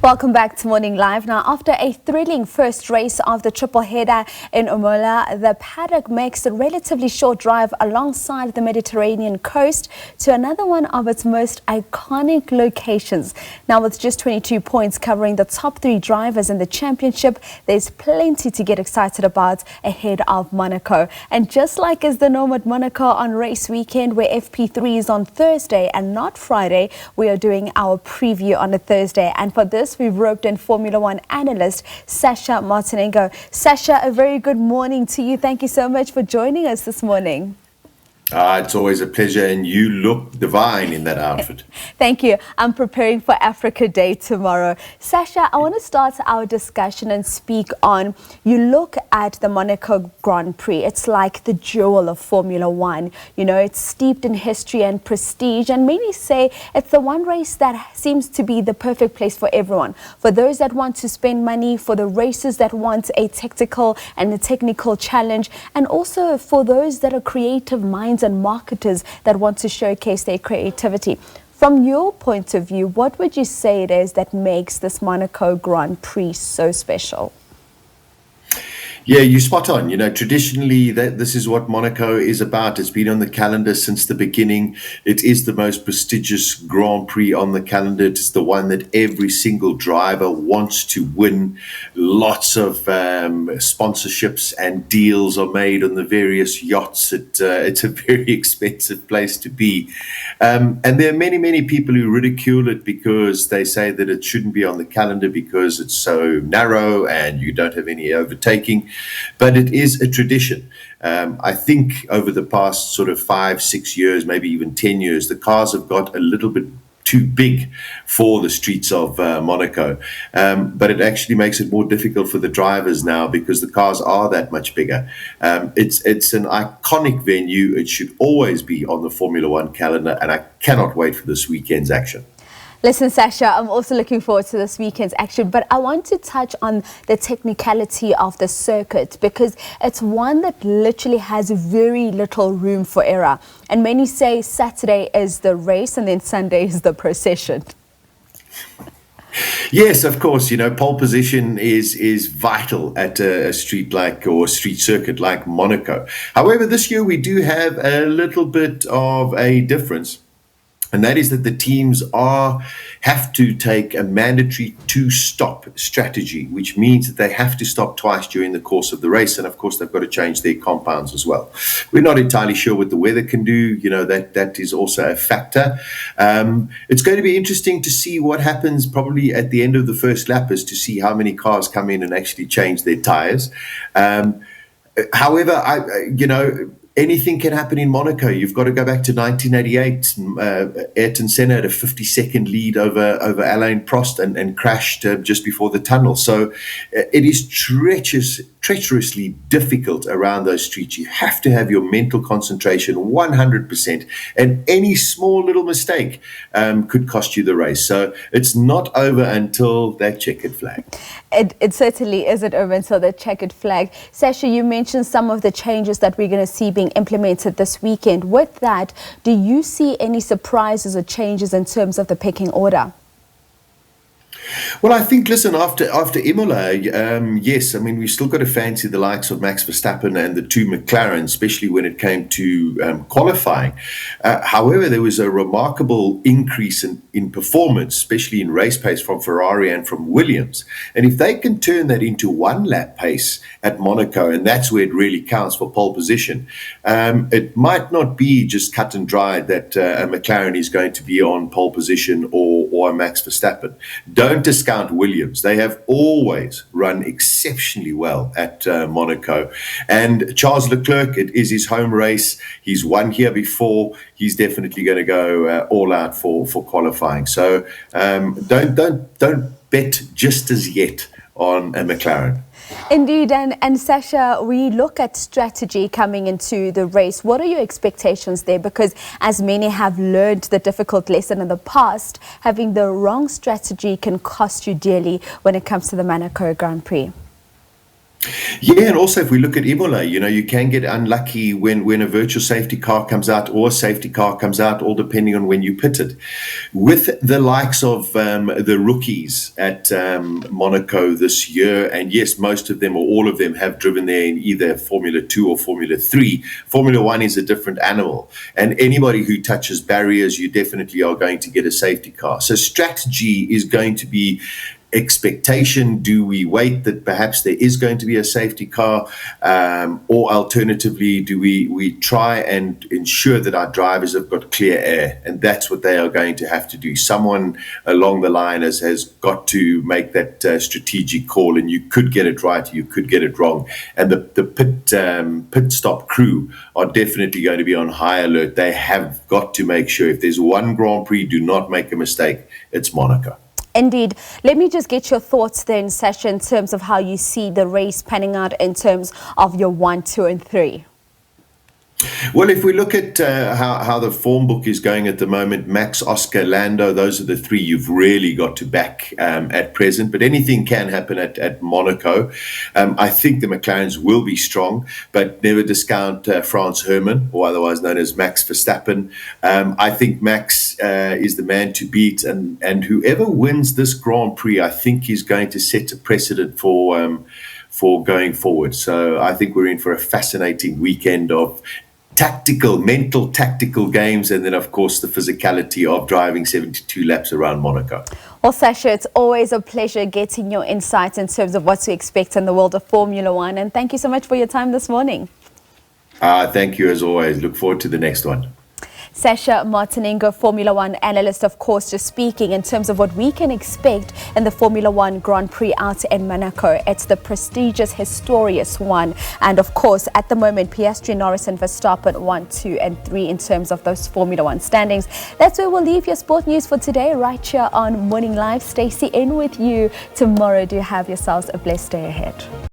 Welcome back to Morning Live. Now, after a thrilling first race of the triple header in Imola, the paddock makes a relatively short drive alongside the Mediterranean coast to another one of its most iconic locations. Now, with just 22 points covering the top three drivers in the championship, there's plenty to get excited about ahead of Monaco. And just like is the norm at Monaco on race weekend, where FP3 is on Thursday and not Friday, we are doing our preview on a Thursday. And for this, we've roped in Formula 1 analyst Sasha Martinengo. Sasha, a very good morning to you. Thank you so much for joining us this morning. It's always a pleasure, and you look divine in that outfit. Thank you. I'm preparing for Africa Day tomorrow. Sasha, I want to start our discussion and speak on, you look at the Monaco Grand Prix. It's like the jewel of Formula 1. You know, it's steeped in history and prestige, and many say it's the one race that seems to be the perfect place for everyone. For those that want to spend money, for the racers that want a tactical and a technical challenge, and also for those that are creative minds and marketers that want to showcase their creativity. From your point of view, what would you say it is that makes this Monaco Grand Prix so special? Yeah, you're spot on. You know, traditionally, this is what Monaco is about. It's been on the calendar since the beginning. It is the most prestigious Grand Prix on the calendar. It's the one that every single driver wants to win. Lots of sponsorships and deals are made on the various yachts. It's a very expensive place to be. And there are many, many people who ridicule it because they say that it shouldn't be on the calendar because it's so narrow and you don't have any overtaking. But it is a tradition. I think over the past sort of 5-6 years, maybe even 10 years, the cars have got a little bit too big for the streets of Monaco. But it actually makes it more difficult for the drivers now because the cars are that much bigger. It's an iconic venue. It should always be on the Formula 1 calendar, and I cannot wait for this weekend's action. Listen, Sasha, I'm also looking forward to this weekend's action, but I want to touch on the technicality of the circuit because it's one that literally has very little room for error. And many say Saturday is the race and then Sunday is the procession. Yes, of course. You know, pole position is vital at a street circuit like Monaco. However, this year we do have a little bit of a difference. And that is that the teams have to take a mandatory two-stop strategy, which means that they have to stop twice during the course of the race. And of course, they've got to change their compounds as well. We're not entirely sure what the weather can do. You know, that is also a factor. It's going to be interesting to see what happens probably at the end of the first lap, is to see how many cars come in and actually change their tires. However, anything can happen in Monaco. You've got to go back to 1988. Ayrton Senna had a 50-second lead over Alain Prost and crashed just before the tunnel. So it is treacherously difficult around those streets. You have to have your mental concentration 100%, and any small little mistake could cost you the race. So it's not over until that checkered flag. It certainly isn't over until the checkered flag. Sasha, you mentioned some of the changes that we're going to see being implemented this weekend. With that, do you see any surprises or changes in terms of the pecking order? Well, I think, listen, after Imola, yes, I mean, we've still got to fancy the likes of Max Verstappen and the two McLarens, especially when it came to qualifying. However, there was a remarkable increase in performance, especially in race pace from Ferrari and from Williams. And if they can turn that into one lap pace at Monaco, and that's where it really counts for pole position, it might not be just cut and dried that a McLaren is going to be on pole position or a Max Verstappen. Don't discount Williams. They have always run exceptionally well at Monaco. And Charles Leclerc, it is his home race. He's won here before. He's definitely going to go all out for qualifying. So don't bet just as yet on a McLaren. Indeed, and Sasha, we look at strategy coming into the race. What are your expectations there? Because as many have learned the difficult lesson in the past, having the wrong strategy can cost you dearly when it comes to the Monaco Grand Prix. Yeah, and also if we look at Imola, you can get unlucky when a virtual safety car comes out or a safety car comes out, all depending on when you pit it. With the likes of the rookies at Monaco this year, and yes, most of them or all of them have driven there in either Formula 2 or Formula 3. Formula 1 is a different animal, and anybody who touches barriers, you definitely are going to get a safety car. So strategy is going to be expectation. Do we wait that perhaps there is going to be a safety car, or alternatively do we try and ensure that our drivers have got clear air? And that's what they are going to have to do. Someone along the line has got to make that strategic call, and you could get it right, you could get it wrong, and the pit stop crew are definitely going to be on high alert. They have got to make sure, if there's one Grand Prix, do not make a mistake, it's Monaco. Indeed. Let me just get your thoughts then, Sasha, in terms of how you see the race panning out in terms of your 1, 2, and 3. Well, if we look at how the form book is going at the moment, Max, Oscar, Lando, those are the three you've really got to back at present. But anything can happen at Monaco. I think the McLarens will be strong, but never discount Franz Hermann, or otherwise known as Max Verstappen. I think Max is the man to beat, and whoever wins this Grand Prix, I think is going to set a precedent for going forward. So I think we're in for a fascinating weekend of mental tactical games, and then of course the physicality of driving 72 laps around Monaco. Well, Sasha, it's always a pleasure getting your insights in terms of what to expect in the world of Formula One, and thank you so much for your time this morning. Thank you as always. Look forward to the next one. Sasha Martinengo, Formula One analyst, of course, just speaking in terms of what we can expect in the Formula One Grand Prix out in Monaco. It's the prestigious, historious one. And of course, at the moment, Piastri, Norris and Verstappen 1, 2 and 3 in terms of those Formula One standings. That's where we'll leave your sport news for today, right here on Morning Live. Stacey in with you tomorrow. Do have yourselves a blessed day ahead.